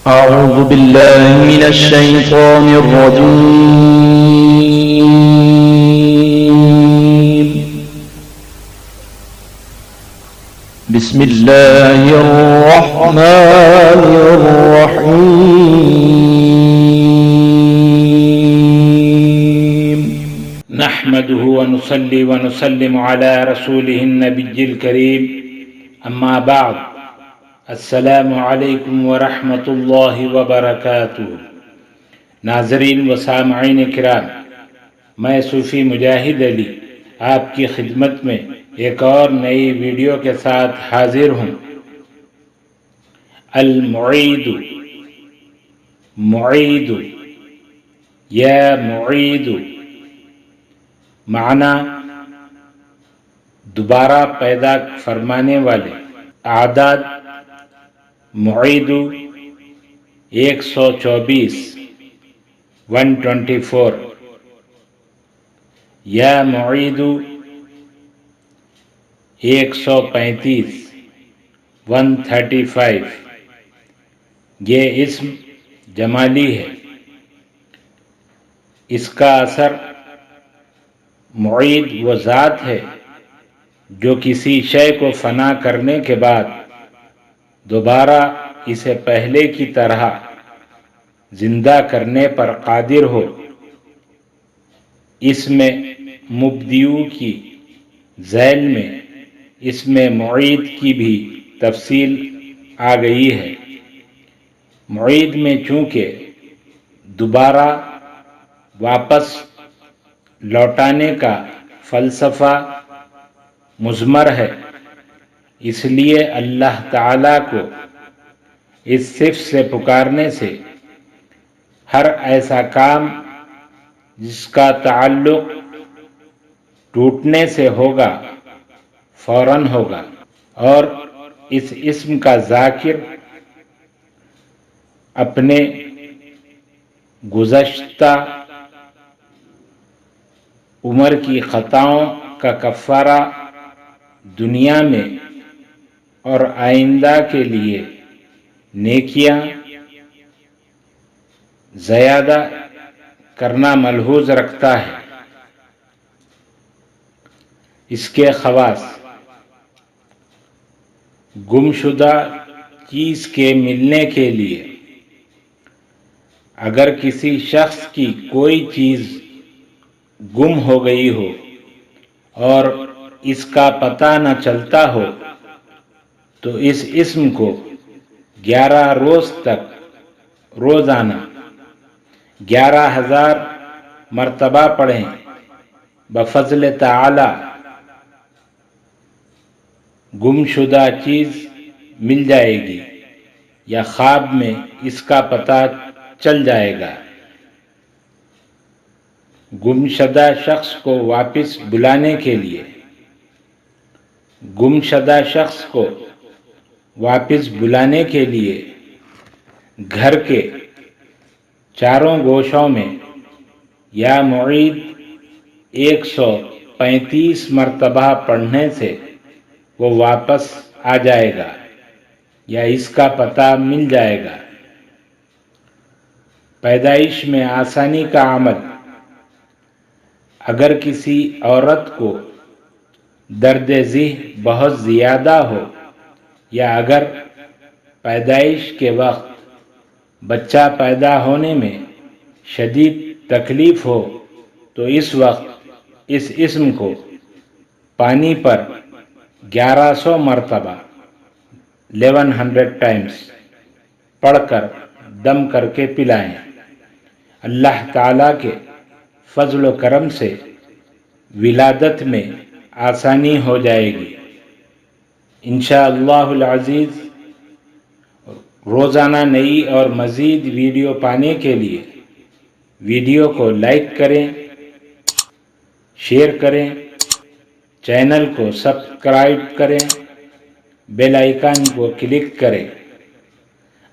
أعوذ بالله من الشيطان الرجيم. بسم الله الرحمن الرحيم. نحمده ونصلي ونسلم على رسوله النبي الكريم اما بعد السلام علیکم ورحمۃ اللہ وبرکاتہ۔ ناظرین و سامعین کرام، میں صوفی مجاہد علی آپ کی خدمت میں ایک اور نئی ویڈیو کے ساتھ حاضر ہوں۔ المعید، معید یا معید، معنی دوبارہ پیدا فرمانے والے۔ اعداد معید 124 124، یا معید 135 135۔ یہ اسم جمالی ہے۔ اس کا اثر معید وہ ذات ہے جو کسی شے کو فنا کرنے کے بعد دوبارہ اسے پہلے کی طرح زندہ کرنے پر قادر ہو۔ اس میں مبدیو کی ذیل میں اس میں معید کی بھی تفصیل آ گئی ہے۔ معید میں چونکہ دوبارہ واپس لوٹانے کا فلسفہ مضمر ہے، اس لیے اللہ تعالیٰ کو اس صفت سے پکارنے سے ہر ایسا کام جس کا تعلق ٹوٹنے سے ہوگا فوراً ہوگا، اور اس اسم کا ذاکر اپنے گزشتہ عمر کی خطاؤں کا کفارہ دنیا میں اور آئندہ کے لیے نیکیاں زیادہ کرنا ملحوظ رکھتا ہے۔ اس کے خواص: گم شدہ چیز کے ملنے کے لیے۔ اگر کسی شخص کی کوئی چیز گم ہو گئی ہو اور اس کا پتہ نہ چلتا ہو تو اس اسم کو 11 روز تک روزانہ 11,000 مرتبہ پڑھیں۔ بفضل تعالی گم شدہ چیز مل جائے گی یا خواب میں اس کا پتہ چل جائے گا۔ گمشدہ شخص کو واپس بلانے کے لیے۔ گمشدہ شخص کو واپس بلانے کے لیے گھر کے چاروں گوشوں میں یا معید 135 مرتبہ پڑھنے سے وہ واپس آ جائے گا یا اس کا پتہ مل جائے گا۔ پیدائش میں آسانی کا عمل۔ اگر کسی عورت کو درد ذیح بہت زیادہ ہو یا اگر پیدائش کے وقت بچہ پیدا ہونے میں شدید تکلیف ہو تو اس وقت اس اسم کو پانی پر 1100 مرتبہ 1100 ٹائمز پڑھ کر دم کر کے پلائیں۔ اللہ تعالیٰ کے فضل و کرم سے ولادت میں آسانی ہو جائے گی انشاءاللہ العزیز۔ روزانہ نئی اور مزید ویڈیو پانے کے لیے ویڈیو کو لائک کریں، شیئر کریں، چینل کو سبسکرائب کریں، بیل آئیکن کو کلک کریں۔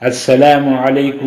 السلام علیکم